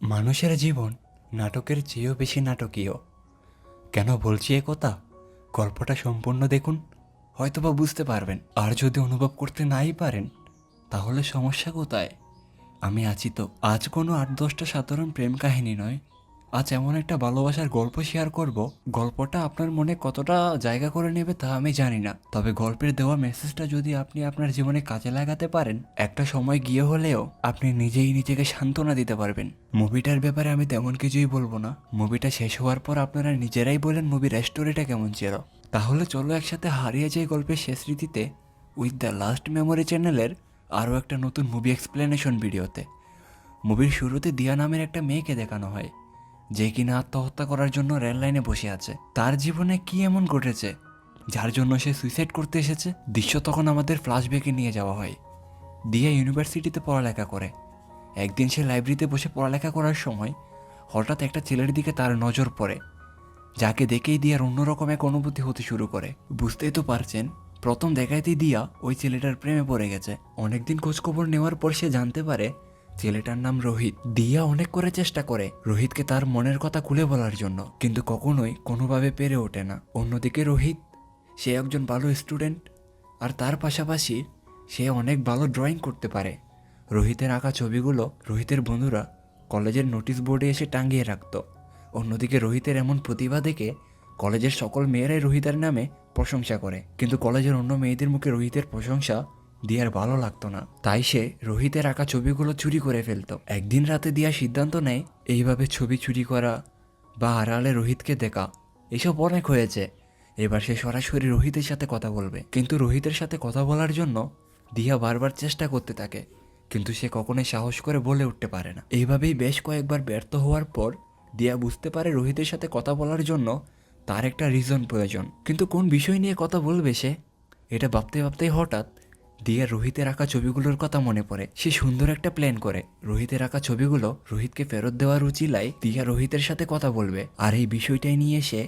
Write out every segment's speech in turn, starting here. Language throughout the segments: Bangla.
মানুষের জীবন নাটকের চেয়েও বেশি নাটকীয়। কেন বলছি এ কথা? গল্পটা সম্পূর্ণ দেখুন, হয়তোবা বুঝতে পারবেন। আর যদি অনুভব করতে নাই পারেন, তাহলে সমস্যা কোথায়? আমি আছি তো। আজ কোনো 8-10টা সাধারণ প্রেম কাহিনী নয়, আজ এমন একটা ভালোবাসার গল্প শেয়ার করব। গল্পটা আপনার মনে কতটা জায়গা করে নেবে তা আমি জানি না, তবে গল্পের দেওয়া মেসেজটা যদি আপনি আপনার জীবনে কাজে লাগাতে পারেন, একটা সময় গিয়ে হলেও আপনি নিজেই নিজেকে সান্ত্বনা দিতে পারবেন। মুভিটার ব্যাপারে আমি তেমন কিছুই বলবো না। মুভিটা শেষ হওয়ার পর আপনারা নিজেরাই বলেন মুভির স্টোরিটা কেমন ছিল। তাহলে চলো একসাথে হারিয়ে যাই গল্পের শেষ স্মৃতিতে উইথ দ্য লাস্ট মেমোরি চ্যানেলের আরও একটা নতুন মুভি এক্সপ্লেনেশন ভিডিওতে। মুভির শুরুতে দিয়া নামের একটা মেয়েকে দেখানো হয়, যে কিনা আত্মহত্যা করার জন্য রেল লাইনে বসে আছে। তার জীবনে কি এমন ঘটেছে যার জন্য সে সুইসাইড করতে এসেছে? দৃশ্য তখন আমাদের ফ্ল্যাশব্যাকে নিয়ে যাওয়া হয়। দিয়া ইউনিভার্সিটিতে পড়ালেখা করে। একদিন সে লাইব্রেরিতে বসে পড়ালেখা করার সময় হঠাৎ একটা ছেলের দিকে তার নজর পড়ে, যাকে দেখেই দিয়ার অন্যরকম এক অনুভূতি হতে শুরু করে। বুঝতেই তো পারছেন, প্রথম দেখাইতেই দিয়া ওই ছেলেটার প্রেমে পড়ে গেছে। অনেকদিন খোঁজখবর নেওয়ার পর সে জানতে পারে ছেলেটার নাম রোহিত। দিয়া অনেক করে চেষ্টা করে রোহিতকে তার মনের কথা খুলে বলার জন্য, কিন্তু কখনোই কোনোভাবে পেরে ওঠে না। অন্যদিকে রোহিত, সে একজন ভালো স্টুডেন্ট, আর তার পাশাপাশি সে অনেক ভালো ড্রয়িং করতে পারে। রোহিতের আঁকা ছবিগুলো রোহিতের বন্ধুরা কলেজের নোটিশ বোর্ডে এসে টাঙিয়ে রাখত। অন্যদিকে রোহিতের এমন প্রতিভা দেখে কলেজের সকল মেয়েরাই রোহিতের নামে প্রশংসা করে, কিন্তু কলেজের অন্য মেয়েদের মুখে রোহিতের প্রশংসা দিয়ার ভালো লাগতো না। তাই সে রোহিতের আঁকা ছবিগুলো চুরি করে ফেলত। একদিন রাতে দিয়া সিদ্ধান্ত নেয় এইভাবে ছবি চুরি করা বা আড়ালে রোহিতকে দেখা এসব অনেক হয়েছে, এবার সে সরাসরি রোহিতের সাথে কথা বলবে। কিন্তু রোহিতের সাথে কথা বলার জন্য দিয়া বারবার চেষ্টা করতে থাকে, কিন্তু সে কখনোই সাহস করে বলে উঠতে পারে না। এইভাবেই বেশ কয়েকবার ব্যর্থ হওয়ার পর দিয়া বুঝতে পারে রোহিতের সাথে কথা বলার জন্য তার একটা রিজন প্রয়োজন। কিন্তু কোন বিষয় নিয়ে কথা বলবে সে, এটা ভাবতে ভাবতেই হঠাৎ দিয়া রোহিতের আঁকা ছবিগুলোর কথা মনে পড়ে। সে সুন্দর একটা প্ল্যান করে রোহিতের আঁকা ছবিগুলো রোহিতকে ফেরত দেওয়ার উচিলায় দিয়া রোহিতের সাথে কথা বলবে। আর এই বিষয়টাই নিয়ে সে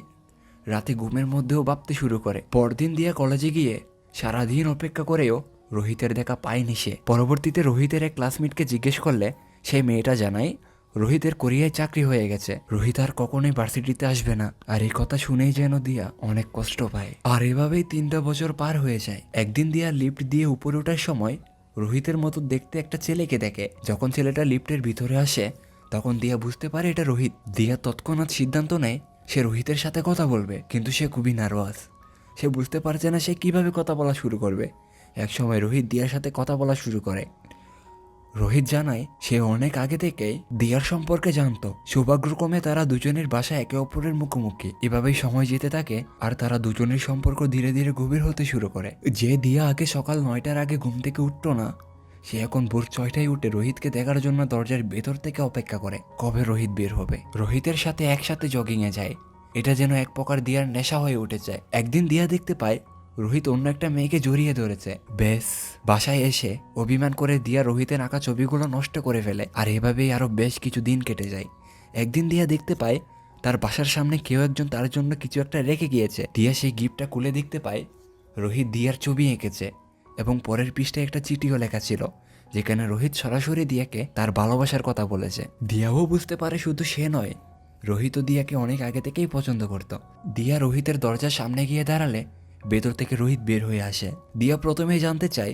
রাতে ঘুমের মধ্যেও ভাবতে শুরু করে। পরদিন দিয়া কলেজে গিয়ে সারাদিন অপেক্ষা করেও রোহিতের দেখা পায়নি সে। পরবর্তীতে রোহিতের এক ক্লাসমেটকে জিজ্ঞেস করলে সেই মেয়েটা জানায় রোহিতের কোরিয়ায় চাকরি হয়ে গেছে, রোহিত আর কখনোই ভার্সিটিতে আসবে না। আর এই কথা শুনেই যেন দিয়া অনেক কষ্ট পায়। আর এভাবেই 3টা বছর পার হয়ে যায়। একদিন দিয়া লিফট দিয়ে উপরে ওঠার সময় রোহিতের মতো দেখতে একটা ছেলেকে দেখে। যখন ছেলেটা লিফটের ভিতরে আসে তখন দিয়া বুঝতে পারে এটা রোহিত। দিয়া তৎক্ষণাৎ সিদ্ধান্ত নেয় সে রোহিতের সাথে কথা বলবে, কিন্তু সে খুবই নার্ভাস। সে বুঝতে পারছে না সে কিভাবে কথা বলা শুরু করবে। একসময় রোহিত দিয়ার সাথে কথা বলা শুরু করে। রোহিত জানায় সে অনেক আগে থেকেই দিয়ার সম্পর্কে জানতো। সৌভাগ্যক্রমে তারা দুজনের বাসা একে অপরের মুখোমুখি। এভাবেই সময় যেতে থাকে আর তারা দুজনের সম্পর্ক ধীরে ধীরে গভীর হতে শুরু করে। যে দিয়া আগে সকাল 9টার আগে ঘুম থেকে উঠতো না, সে এখন ভোর 6টায় উঠে রোহিতকে দেখার জন্য দরজার ভেতর থেকে অপেক্ষা করে কবে রোহিত বের হবে। রোহিতের সাথে একসাথে জগিংয়ে যায়। এটা যেন এক প্রকার দিয়ার নেশা হয়ে উঠেছে। একদিন দিয়া দেখতে পায় রোহিত অন্য একটা মেয়েকে জড়িয়ে ধরেছে। বেশ, বাসায় এসে অভিমান করে দিয়া রোহিতের আঁকা ছবিগুলো নষ্ট করে ফেলে। আর এভাবেই আরো বেশ কিছু দিন কেটে যায়। একদিন দিয়া দেখতে পায় তার বাসার সামনে কেউ একজন তার জন্য কিছু একটা রেখে গিয়েছে। দিয়া সেই গিফটটা খুলে দেখতে পায় রোহিত দিয়ার ছবি এঁকেছে এবং পরের পৃষ্ঠায় একটা চিঠিও লেখা ছিল, যেখানে রোহিত সরাসরি দিয়াকে তার ভালোবাসার কথা বলেছে। দিয়াও বুঝতে পারে শুধু সে নয়, রোহিত দিয়াকে অনেক আগে থেকেই পছন্দ করত। দিয়া রোহিতের দরজার সামনে গিয়ে দাঁড়ালে ভেতর থেকে রোহিত বের হয়ে আসে। দিয়া প্রথমেই জানতে চায়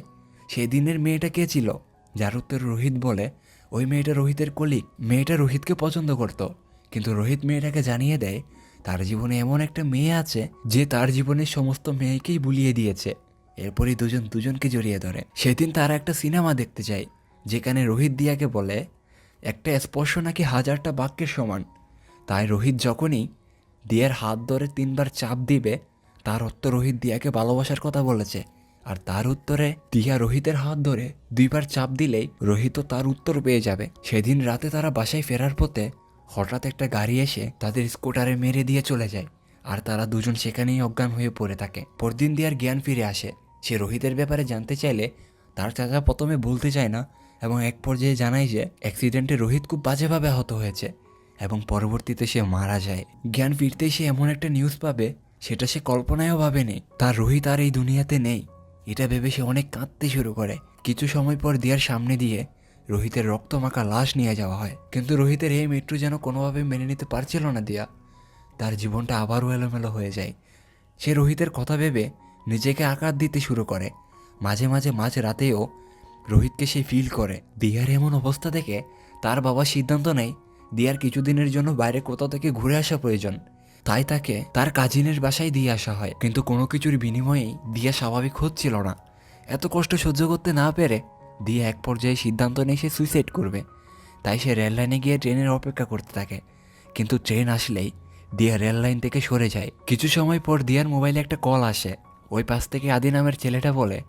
সেই দিনের মেয়েটা কে ছিল, যার উত্তর রোহিত বলে ওই মেয়েটা রোহিতের কলিগ। মেয়েটা রোহিতকে পছন্দ করত, কিন্তু রোহিত মেয়েটাকে জানিয়ে দেয় তার জীবনে এমন একটা মেয়ে আছে যে তার জীবনের সমস্ত মেয়েকেই ভুলিয়ে দিয়েছে। এরপরই দুজন দুজনকে জড়িয়ে ধরে। সেদিন তারা একটা সিনেমা দেখতে যায়, যেখানে রোহিত দিয়াকে বলে একটা স্পর্শ নাকি 1000টা বাক্যের সমান। তাই রোহিত যখনই দিয়ার হাত ধরে 3বার চাপ দিবে, তার অর্থ রোহিত দিয়াকে ভালোবাসার কথা বলেছে। আর তার উত্তরে দিয়া রোহিতের হাত ধরে 2বার চাপ দিলেই রোহিতও তার উত্তর পেয়ে যাবে। সেদিন রাতে তারা বাসায় ফেরার পথে হঠাৎ একটা গাড়ি এসে তাদের স্কুটারে মেরে দিয়ে চলে যায়, আর তারা দুজন সেখানেই অজ্ঞান হয়ে পড়ে থাকে। পরদিন দিয়ার জ্ঞান ফিরে আসে। সে রোহিতের ব্যাপারে জানতে চাইলে তার চাচা প্রথমে বলতে চায় না, এবং এক পর্যায়ে জানায় যে অ্যাক্সিডেন্টে রোহিত খুব বাজেভাবে আহত হয়েছে এবং পরবর্তীতে সে মারা যায়। জ্ঞান ফিরতেই সে এমন একটা নিউজ পাবে সেটা সে কল্পনায়ও ভাবেনি। তার রোহিত আর এই দুনিয়াতে নেই, এটা ভেবে সে অনেক কাঁদতে শুরু করে। কিছু সময় পর দিয়ার সামনে দিয়ে রোহিতের রক্তমাখা লাশ নিয়ে যাওয়া হয়। কিন্তু রোহিতের এই মৃত্যু যেন কোনোভাবে মেনে নিতে পারছিল না দিয়া। তার জীবনটা আবারও এলোমেলো হয়ে যায়। সে রোহিতের কথা ভেবে নিজেকে আঘাত দিতে শুরু করে। মাঝে মাঝে মাঝ রাতেও রোহিতকে সে ফিল করে। দিয়ার এমন অবস্থা দেখে তার বাবা সিদ্ধান্ত নেয় দিয়ার কিছুদিনের জন্য বাইরে কোথাও থেকে ঘুরে আসা প্রয়োজন। তাই তাকে তার কাজিনের বাসায় দিয়ে আসা হয়। কিন্তু কোনো কিছুর বিনিময়েই দিয়া স্বাভাবিক হচ্ছিল না। এত কষ্ট সহ্য করতে না পেরে দিয়া এক পর্যায়ে সিদ্ধান্ত নেয় সে সুইসাইড করবে। তাই সে রেল লাইনে গিয়ে ট্রেনের অপেক্ষা করতে থাকে। কিন্তু ট্রেন আসলেই দিয়া রেল লাইন থেকে সরে যায়। কিছু সময় পর দিয়ার মোবাইলে একটা কল আসে। ওই পাশ থেকে আদি নামের ছেলেটা বলে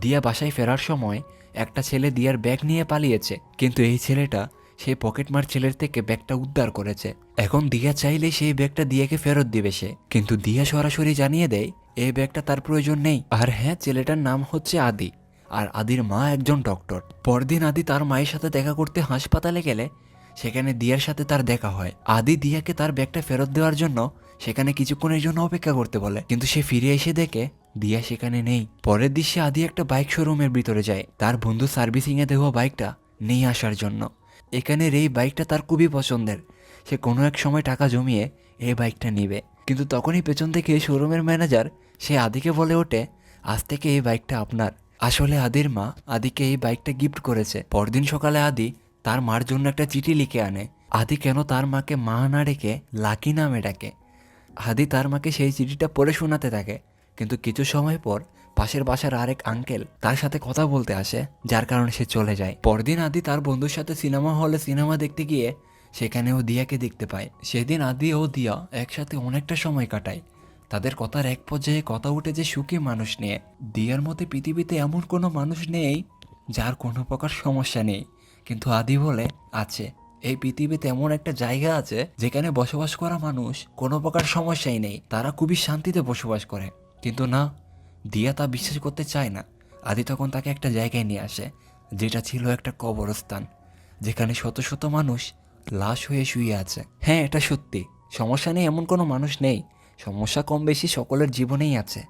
দিয়া বাসায় ফেরার সময় একটা ছেলে দিয়ার ব্যাগ নিয়ে পালিয়েছে। কিন্তু এই ছেলেটা সেই পকেটমার ছেলের থেকে ব্যাগটা উদ্ধার করেছে। এখন দিয়া চাইলে সেই ব্যাগটা দিয়াকে ফেরত দিবে সে, কিন্তু দিয়া সরাসরি জানিয়ে দেয় এই ব্যাগটা তার প্রয়োজন নেই। আর হ্যাঁ, ছেলেটার নাম হচ্ছে আদি, আর আদির মা একজন ডক্টর। পরদিন আদি তার মায়ের সাথে দেখা করতে হাসপাতালে গেলে সেখানে দিয়ার সাথে তার দেখা হয়। আদি দিয়াকে তার ব্যাগটা ফেরত দেওয়ার জন্য সেখানে কিছুক্ষণের জন্য অপেক্ষা করতে বলে, কিন্তু সে ফিরে এসে দেখে দিয়া সেখানে নেই। পরের দৃশ্যে আদি একটা বাইক শোরুমের ভিতরে যায় তার বন্ধু সার্ভিসিংয়ে দেওয়া বাইকটা নিয়ে আসার জন্য। এখানের এই বাইকটা তার খুবই পছন্দের। সে কোনো এক সময় টাকা জমিয়ে এই বাইকটা নিবে। কিন্তু তখনই পেছন থেকে শোরুমের ম্যানেজার সে আদিকে বলে ওঠে, আজ থেকে এই বাইকটা আপনার। আসলে আদির মা আদিকে এই বাইকটা গিফট করেছে। পরদিন সকালে আদি তার মার জন্য একটা চিঠি লিখে আনে। আদি কেন তার মাকে মা না ডেকে লাকি নামে ডাকে। আদি তার মাকে সেই চিঠিটা পড়ে শোনাতে থাকে। কিন্তু কিছু সময় পর পাশের বাসার আরেক আঙ্কেল তার সাথে কথা বলতে আসে, যার কারণে সে চলে যায়। পরদিন আদি তার বন্ধুর সাথে সিনেমা হলে সিনেমা দেখতে গিয়ে সেখানেও দিয়াকে দেখতে পায়। সেদিন আদি ও দিয়া একসাথে অনেকটা সময় কাটায়। তাদের কথার এক পর্যায়ে কথা উঠে যে সুখী মানুষ নিয়ে। দিয়ার মতে পৃথিবীতে এমন কোনো মানুষ নেই যার কোনো প্রকার সমস্যা নেই, কিন্তু আদি বলে আছে। এই পৃথিবীতে এমন একটা জায়গা আছে যেখানে বসবাস করা মানুষ কোনো প্রকার সমস্যাই নেই, তারা খুবই শান্তিতে বসবাস করে। কিন্তু না, দিয়া তা বিশ্বাস করতে চায় না। আদি তখন তাকে একটা জায়গায় নিয়ে আসে, যেটা ছিল একটা কবরস্থান, যেখানে শত শত মানুষ লাশ হয়ে শুয়ে আছে। হ্যাঁ, এটা সত্যি, সমস্যা নেই এমন কোনো মানুষ নেই। সমস্যা কম বেশি সকলের জীবনেই আছে।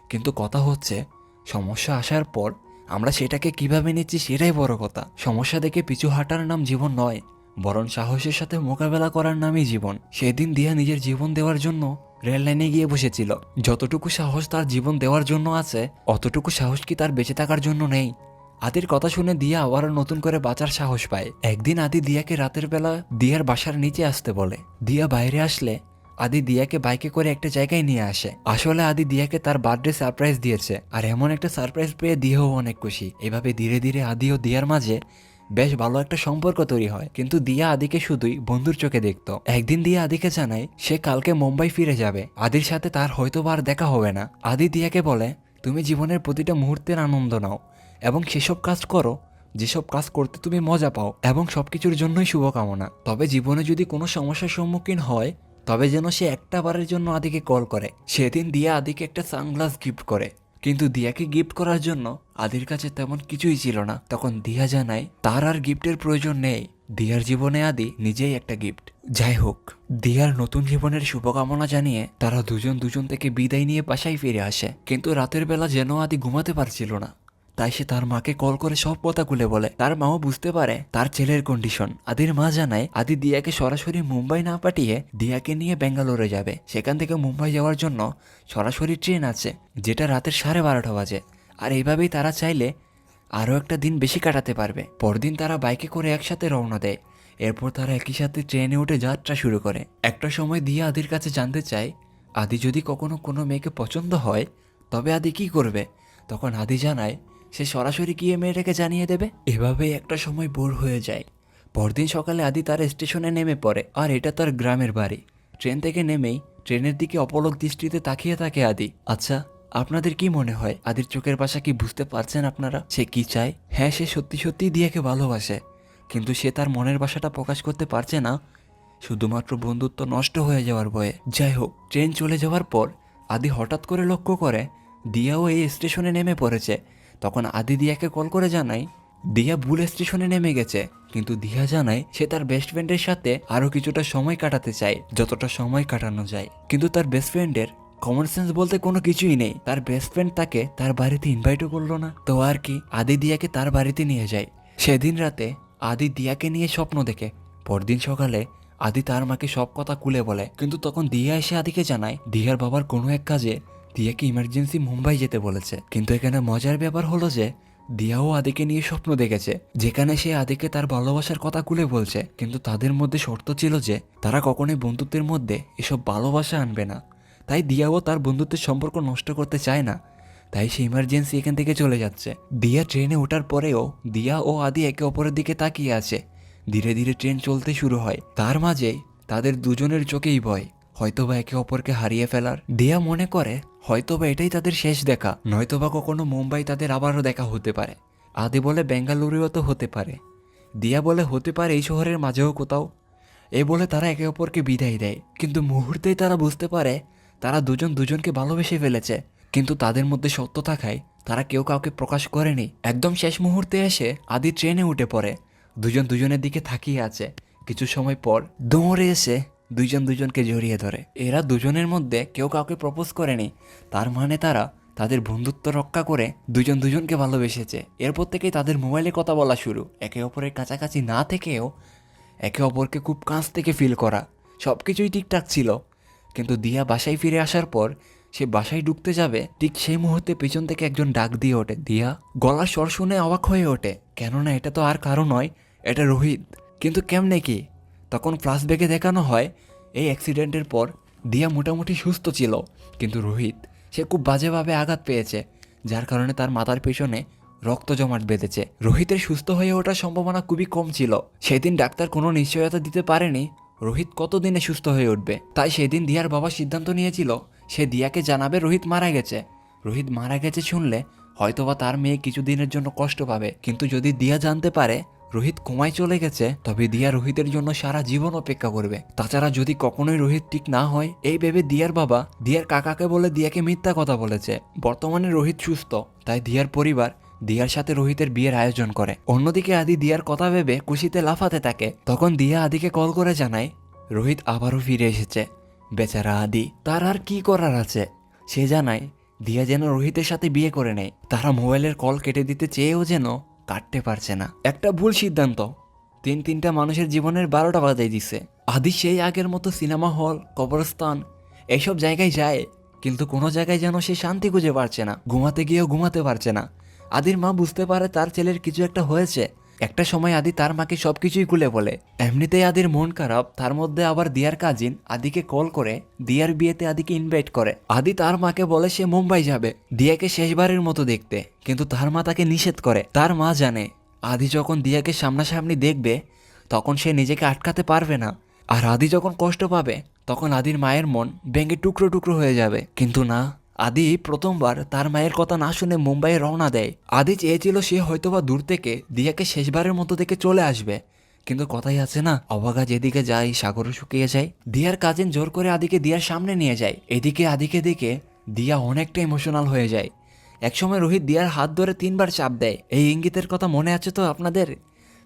কিন্তু কথা হচ্ছে, সমস্যা আসার পর আমরা সেটাকে কিভাবে নিচ্ছি সেটাই বড় কথা। সমস্যা দেখে পিছু হাঁটার নাম জীবন নয়, বরং সাহসের সাথে মোকাবেলা করার নামই জীবন। সেদিন দিয়া নিজের জীবন দেওয়ার জন্য রেল লাইনে গিয়ে বসেছিল। যতটুকু সাহস তার জীবন দেওয়ার জন্য আছে, অতটুকু সাহস কি তার বেঁচে থাকার জন্য নেই? আদির কথা শুনে দিয়া আবারও নতুন করে বাঁচার সাহস পায়। একদিন আদি দিয়াকে রাতের বেলা দিয়ার বাসার নিচে আসতে বলে। দিয়া বাইরে আসলে আদি দিয়াকে বাইকে করে একটা জায়গায় নিয়ে আসে। আসলে আদি দিয়াকে তার বার্থডে সারপ্রাইজ দিয়েছে, আর এমন একটা সারপ্রাইজ পেয়ে দিয়াও অনেক খুশি। এভাবে ধীরে ধীরে আদি ও দিয়ার মাঝে বেশ ভালো একটা সম্পর্ক তৈরি হয়। কিন্তু দিয়া আদিকে শুধুই বন্ধুর চোখে দেখতো। একদিন দিয়া আদিকে জানায় সে কালকে মুম্বাই ফিরে যাবে। আদির সাথে তার হয়তো আর দেখা হবে না। আদি দিয়াকে বলে, তুমি জীবনের প্রতিটা মুহূর্তের আনন্দ নাও এবং সেসব কাজ করো যেসব কাজ করতে তুমি মজা পাও, এবং সবকিছুর জন্যই শুভকামনা। তবে জীবনে যদি কোনো সমস্যার সম্মুখীন হয় তবে যেন সে একটা বারের জন্য আদিকে কল করে। সেদিন দিয়া আদিকে একটা সানগ্লাস গিফট করে, কিন্তু দিয়াকে গিফট করার জন্য আদির কাছে তেমন কিছুই ছিল না। তখন দিয়া জানায় তার আর গিফটের প্রয়োজন নেই, দিয়ার জীবনে আদি নিজেই একটা গিফট। যাই হোক, দিয়ার নতুন জীবনের শুভকামনা জানিয়ে তারা দুজন থেকে বিদায় নিয়ে বাসায় ফিরে আসে। কিন্তু রাতের বেলা যেন আদি ঘুমাতে পারছিল না, তাই সে তার মাকে কল করে সব কথা খুলে বলে। তার মাও বুঝতে পারে তার ছেলের কন্ডিশন। আদির মা জানায় আদি দিয়াকে সরাসরি মুম্বাই না পাঠিয়ে দিয়াকে নিয়ে ব্যাঙ্গালোরে যাবে। সেখান থেকে মুম্বাই যাওয়ার জন্য সরাসরি ট্রেন আছে, যেটা রাতের 12:30 বাজে। আর এইভাবেই তারা চাইলে আরও একটা দিন বেশি কাটাতে পারবে। পরদিন তারা বাইকে করে একসাথে রওনা দেয়। এরপর তারা একই সাথে ট্রেনে উঠে যাত্রা শুরু করে। একটা সময় দিয়া আদির কাছে জানতে চায় আদি যদি কখনো কোনো মেয়েকে পছন্দ হয় তবে আদি কি করবে। তখন আদি জানায় সে সরাসরি গিয়ে মেয়েটাকে জানিয়ে দেবে। এভাবেই একটা সময় বোর হয়ে যায়। পরদিন সকালে আদি তার স্টেশনে নেমে পড়ে, আর এটা তার গ্রামের বাড়ি। ট্রেন থেকে নেমেই ট্রেনের দিকে অপলক দৃষ্টিতে তাকিয়ে থাকে আদি। আচ্ছা, আপনাদের কি মনে হয় আদির চোখের ভাষা কি বুঝতে পারছেন আপনারা? সে কি চায়? হ্যাঁ, সে সত্যি সত্যিই দিয়াকে ভালোবাসে, কিন্তু সে তার মনের ভাষাটা প্রকাশ করতে পারছে না, শুধুমাত্র বন্ধুত্ব নষ্ট হয়ে যাওয়ার ভয়ে। যাই হোক, ট্রেন চলে যাওয়ার পর আদি হঠাৎ করে লক্ষ্য করে দিয়াও এই স্টেশনে নেমে পড়েছে। তখন আদি দিয়াকে কল করে জানায় দিয়া ভুল স্টেশনে নেমে গেছে। কিন্তু দিয়া জানায় সে তার বেস্ট ফ্রেন্ডের সাথে আরো কিছুটা সময় কাটাতে চায়, যতটা সময় কাটানো যায়। কিন্তু তার বেস্ট ফ্রেন্ডের কমন সেন্স বলতে কোনো কিছুই নেই। তার বেস্ট ফ্রেন্ড তাকে তার বাড়িতে ইনভাইটও করলো না। তো আর কি, আদি দিয়াকে তার বাড়িতে নিয়ে যায়। সেদিন রাতে আদি দিয়াকে নিয়ে স্বপ্ন দেখে। পরদিন সকালে আদি তার মাকে সব কথা খুলে বলে, কিন্তু তখন দিয়া এসে আদিকে জানায় দিয়ার বাবার কোনো এক কাজে দিয়াকে ইমার্জেন্সি মুম্বাই যেতে বলেছে। কিন্তু এখানে মজার ব্যাপার হলো যে দিয়াও আদিকে নিয়ে স্বপ্ন দেখেছে, যেখানে সে আদিকে তার ভালোবাসার কথা খুলে বলছে। কিন্তু তাদের মধ্যে শর্ত ছিল যে তারা কখনোই বন্ধুত্বের মধ্যে এসব ভালোবাসা আনবে না। তাই দিয়াও তার বন্ধুত্বের সম্পর্ক নষ্ট করতে চায় না, তাই সে ইমার্জেন্সি এখান থেকে চলে যাচ্ছে। দিয়া ট্রেনে ওঠার পরেও দিয়া ও আদি একে অপরের দিকে তাকিয়ে আছে। ধীরে ধীরে ট্রেন চলতে শুরু হয়, তার মাঝেই তাদের দুজনের চোখেই ভয়, হয়তোবা একে অপরকে হারিয়ে ফেলার। দিয়া মনে করে হয়তোবা এটাই তাদের শেষ দেখা, নয়তোবা কখনো মুম্বাই তাদের আবারও দেখা হতে পারে। আদি বলে বেঙ্গালুরুও তো হতে পারে। দিয়া বলে হতে পারে এই শহরের মাঝেও কোথাও। এ বলে তারা একে অপরকে বিদায় দেয়, কিন্তু মুহূর্তেই তারা বুঝতে পারে তারা দুজন দুজনকে ভালোবেসে ফেলেছে। কিন্তু তাদের মধ্যে সত্য থাকায় তারা কেউ কাউকে প্রকাশ করেনি। একদম শেষ মুহূর্তে এসে আদি ট্রেনে উঠে পড়ে, দুজন দুজনের দিকে তাকিয়ে আছে। কিছু সময় পর দৌড়ে এসে দুইজন দুজনকে জড়িয়ে ধরে। এরা দুজনের মধ্যে কেউ কাউকে প্রপোজ করেনি, তার মানে তারা তাদের বন্ধুত্ব রক্ষা করে দুজন দুজনকে ভালোবেসেছে। এরপর থেকেই তাদের মোবাইলে কথা বলা শুরু, একে অপরের কাছাকাছি না থেকেও একে অপরকে খুব কাছ থেকে ফিল করা। সব কিছুই ঠিকঠাক ছিল, কিন্তু দিয়া বাসায় ফিরে আসার পর সে বাসায় ঢুকতে যাবে, ঠিক সেই মুহূর্তে পেছন থেকে একজন ডাক দিয়ে ওঠে। দিয়া গলার স্বর শুনে অবাক হয়ে ওঠে, কেননা এটা তো আর কারো নয়, এটা রোহিত। কিন্তু কেমনে কি? তখন ফ্ল্যাশব্যাকে দেখানো হয় এই অ্যাক্সিডেন্টের পর দিয়া মোটামুটি সুস্থ ছিল, কিন্তু রোহিত সে খুব বাজেভাবে আঘাত পেয়েছে, যার কারণে তার মাথার পেছনে রক্ত জমাট বেঁধেছে। রোহিতের সুস্থ হয়ে ওঠার সম্ভাবনা খুবই কম ছিল। সেদিন ডাক্তার কোনো নিশ্চয়তা দিতে পারেনি রোহিত কতদিনে সুস্থ হয়ে উঠবে। তাই সেদিন দিয়ার বাবা সিদ্ধান্ত নিয়েছিল সে দিয়াকে জানাবে রোহিত মারা গেছে। রোহিত মারা গেছে শুনলে হয়তোবা তার মেয়ে কিছুদিনের জন্য কষ্ট পাবে, কিন্তু যদি দিয়া জানতে পারে রোহিত কোমায় চলে গেছে, তবে দিয়া রোহিতের জন্য সারা জীবন অপেক্ষা করবে। তাছাড়া যদি কখনোই রোহিত ঠিক না হয়, এই ভেবে দিয়ার বাবা দিয়ার কাকাকে বলে দিয়াকে মিথ্যা কথা বলেছে। বর্তমানে রোহিত সুস্থ, তাই দিয়ার পরিবার দিয়ার সাথে রোহিতের বিয়ের আয়োজন করে। অন্যদিকে আদি দিয়ার কথা ভেবে খুশিতে লাফাতে থাকে। তখন দিয়া আদিকে কল করে জানায় রোহিত আবারও ফিরে এসেছে। বেচারা আদি, তার আর কি করার আছে? সে জানায় দিয়া যেন রোহিতের সাথে বিয়ে করে নেয়। তারা মোবাইলের কল কেটে দিতে চেয়েও যেন কাটতে পারছে না। একটা ভুল সিদ্ধান্ত তিনটা মানুষের জীবনের 12টা বাজাই দিচ্ছে। আদি সেই আগের মতো সিনেমা হল, কবরস্থান এইসব জায়গায় যায়, কিন্তু কোনো জায়গায় যেন সে শান্তি খুঁজে পারছে না। ঘুমাতে গিয়েও ঘুমাতে পারছে না। আদির মা বুঝতে পারে তার ছেলের কিছু একটা হয়েছে। একটা সময় আদি তার মাকে সবকিছুই খুলে বলে। এমনিতেই আদির মন খারাপ, তার মধ্যে আবার দিয়ার কাজিন আদিকে কল করে দিয়ার বিয়েতে আদিকে ইনভাইট করে। আদি তার মাকে বলে সে মুম্বাই যাবে দিয়াকে শেষবারের মতো দেখতে, কিন্তু তার মা তাকে নিষেধ করে। তার মা জানে আদি যখন দিয়াকে সামনাসামনি দেখবে তখন সে নিজেকে আটকাতে পারবে না, আর আদি যখন কষ্ট পাবে তখন আদির মায়ের মন ভেঙে টুকরো টুকরো হয়ে যাবে। কিন্তু না, আদি প্রথমবার তার মায়ের কথা না শুনে মুম্বাইয়ে রওনা দেয়। আদি চেয়েছিল সে হয়তোবা দূর থেকে দিয়াকে শেষবারের মতো দেখে চলে আসবে, কিন্তু কথাই আছে না, অবাগা যেদিকে যায় সাগরও শুকিয়ে যায়। দিয়ার কাজিন জোর করে আদিকে দিয়ার সামনে নিয়ে যায়। এদিকে আদিকে দেখে দিয়া অনেকটা ইমোশনাল হয়ে যায়। একসময় রোহিত দিয়ার হাত ধরে 3বার চাপ দেয়। এই ইঙ্গিতের কথা মনে আছে তো আপনাদের?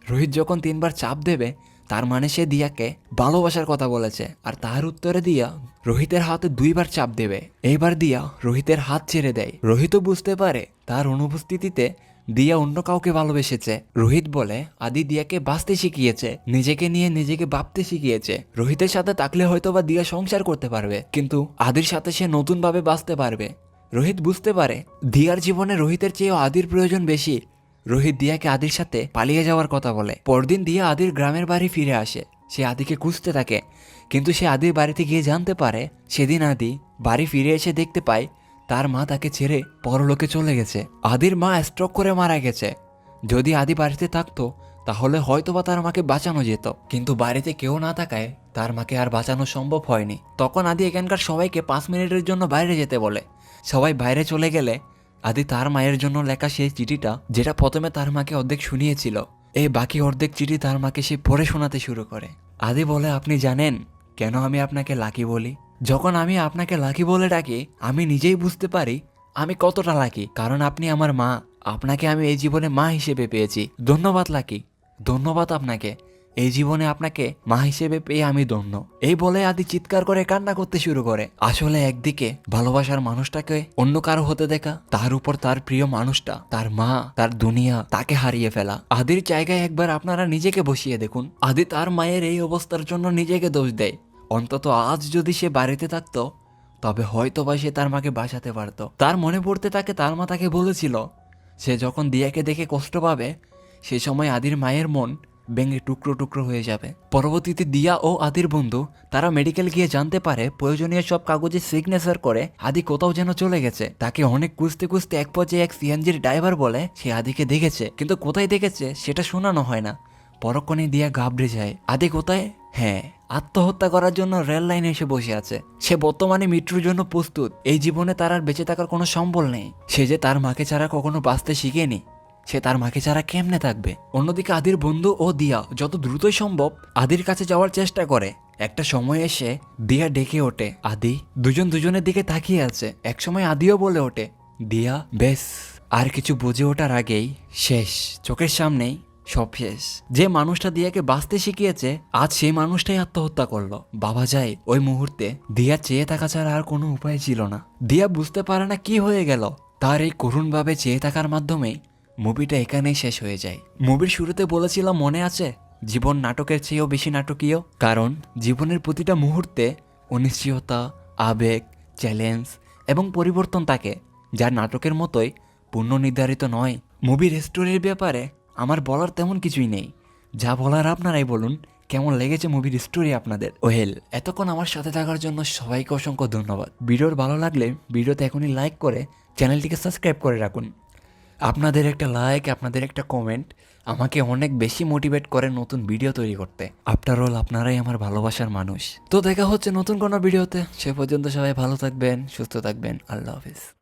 রোহিত যখন 3বার চাপ দেবে তার মানে সে দিয়াকে ভালোবাসার কথা বলেছে, আর তার উত্তরে দিয়া রোহিতের হাতে 2বার চাপ দেবে। এইবার দিয়া রোহিতের হাত ছেড়ে দেয়। রোহিতও বুঝতে পারে তার অনুপস্থিতিতে দিয়া অন্য কাউকে ভালোবেসেছে। রোহিত বলে আদি দিয়াকে বাঁচতে শিখিয়েছে, নিজেকে নিয়ে নিজেকে ভাবতে শিখিয়েছে। রোহিতের সাথে থাকলে হয়তোবা দিয়া সংসার করতে পারবে, কিন্তু আদির সাথে সে নতুনভাবে বাঁচতে পারবে। রোহিত বুঝতে পারে দিয়ার জীবনে রোহিতের চেয়েও আদির প্রয়োজন বেশি। রোহিত দিয়াকে আদির সাথে পালিয়ে যাওয়ার কথা বলে। পরদিন দিয়া আদির গ্রামের বাড়ি ফিরে আসে। সে আদিকে খুঁজতে থাকে, কিন্তু সে আদির বাড়িতে গিয়ে জানতে পারে সেদিন আদি বাড়ি ফিরে এসে দেখতে পায় তার মা তাকে ছেড়ে পরলোকে চলে গেছে। আদির মা স্ট্রোক করে মারা গেছে। যদি আদি বাড়িতে থাকতো তাহলে হয়তোবা তার মাকে বাঁচানো যেত, কিন্তু বাড়িতে কেউ না থাকায় তার মাকে আর বাঁচানো সম্ভব হয়নি। তখন আদি এখানকার সবাইকে 5 মিনিটের জন্য বাইরে যেতে বলে। সবাই বাইরে চলে গেলে আদি তার মায়ের জন্য লেখা সেই চিঠিটা, যেটা প্রথমে তার মাকে অর্ধেক শুনিয়েছিল, এই বাকি অর্ধেক চিঠি তার মাকে সে পড়ে শোনাতে শুরু করে। আদি বলে আপনি জানেন কেন আমি আপনাকে লাকি বলি? যখন আমি আপনাকে লাকি বলে ডাকি আমি নিজেই বুঝতে পারি আমি কতটা লাকি, কারণ আপনি আমার মা। আপনাকে আমি এই জীবনে মা হিসেবে পেয়েছি। ধন্যবাদ লাকি, ধন্যবাদ আপনাকে। এই জীবনে আপনাকে মা হিসেবে পেয়ে আমি ধন্য। এই বলে আদি চিৎকার করে কান্না করতে শুরু করে। আসলে একদিকে ভালোবাসার মানুষটাকে অন্য কারো হতে দেখা, তার উপর তার প্রিয় মানুষটা, তার মা, তার দুনিয়া, তাকে হারিয়ে ফেলা। আদির জায়গায় একবার আপনারা নিজেকে বসিয়ে দেখুন। আদি তার মায়ের এই অবস্থার জন্য নিজেকে দোষ দেয়। অন্তত আজ যদি সে বাড়িতে থাকতো তবে হয়তোবা সে তার মাকে বাঁচাতে পারত। তার মনে পড়তে থাকে তার মা তাকে বলেছিল সে যখন দিয়াকে দেখে কষ্ট পাবে সে সময় আদির মায়ের মন ভেঙে টুকরো টুকরো হয়ে যাবে। পরবর্তীতে দিয়া ও আদির বন্ধু তারা মেডিকেল গিয়ে জানতে পারে প্রয়োজনীয় সব কাগজে সিগনেচার করে আদি কোথাও যেন চলে গেছে। তাকে অনেক খুঁজতে খুঁজতে এক পর্যায়ে এক সিএনজির ড্রাইভার বলে সে আদিকে দেখেছে, কিন্তু কোথায় দেখেছে সেটা শোনানো হয় না। পরক্ষণে দিয়া ঘাবড়ে যায়। আদি কোথায়? হ্যাঁ, আত্মহত্যা করার জন্য রেল লাইনে এসে বসে আছে। সে বর্তমানে মৃত্যুর জন্য প্রস্তুত। এই জীবনে তার আর বেঁচে থাকার কোনো সম্বল নেই। সে যে তার মাকে ছাড়া কখনো বাঁচতে শিখেনি, সে তার মাকে ছাড়া কেমনে থাকবে? অন্যদিকে আদির বন্ধু ও দিয়া যত দ্রুতই সম্ভব আদির কাছে যাওয়ার চেষ্টা করে। একটা সময় এসে দিয়া ডেকে ওঠে আদি। দুজন দুজনের দিকে তাকিয়ে আছে। একসময় আদিও বলে ওঠে দিয়া। বেশ, আর কিছু বুঝে ওঠার আগেই শেষ। চোখের সামনেই সব শেষ। যে মানুষটা দিয়াকে বাঁচতে শিখিয়েছে আজ সেই মানুষটাই আত্মহত্যা করলো। বাবা যায় ওই মুহূর্তে দিয়া চেয়ে থাকা ছাড়া আর কোনো উপায় ছিল না। দিয়া বুঝতে পারে না কি হয়ে গেল। তার এই করুণভাবে চেয়ে থাকার মাধ্যমেই মুভিটা এখানেই শেষ হয়ে যায়। মুভির শুরুতে বলেছিলাম মনে আছে, জীবন নাটকের চেয়েও বেশি নাটকীয়। কারণ জীবনের প্রতিটা মুহূর্তে অনিশ্চয়তা, আবেগ, চ্যালেঞ্জ এবং পরিবর্তন থাকে, যা নাটকের মতোই পূর্ণ নির্ধারিত নয়। মুভির স্টোরির ব্যাপারে আমার বলার তেমন কিছুই নেই। যা বলার আপনারাই বলুন। কেমন লেগেছে মুভির স্টোরি আপনাদের? ওহেল, এতক্ষণ আমার সাথে থাকার জন্য সবাইকে অসংখ্য ধন্যবাদ। ভিডিওর ভালো লাগলে ভিডিওতে এখনই লাইক করে চ্যানেলটিকে সাবস্ক্রাইব করে রাখুন। আপনাদের একটা লাইক, আপনাদের একটা কমেন্ট আমাকে অনেক বেশি মোটিভেট করে নতুন ভিডিও তৈরি করতে। আফটার অল আপনারাই আমার ভালোবাসার মানুষ। তো দেখা হচ্ছে নতুন কোনো ভিডিওতে। সে পর্যন্ত সবাই ভালো থাকবেন, সুস্থ থাকবেন। আল্লাহ হাফিজ।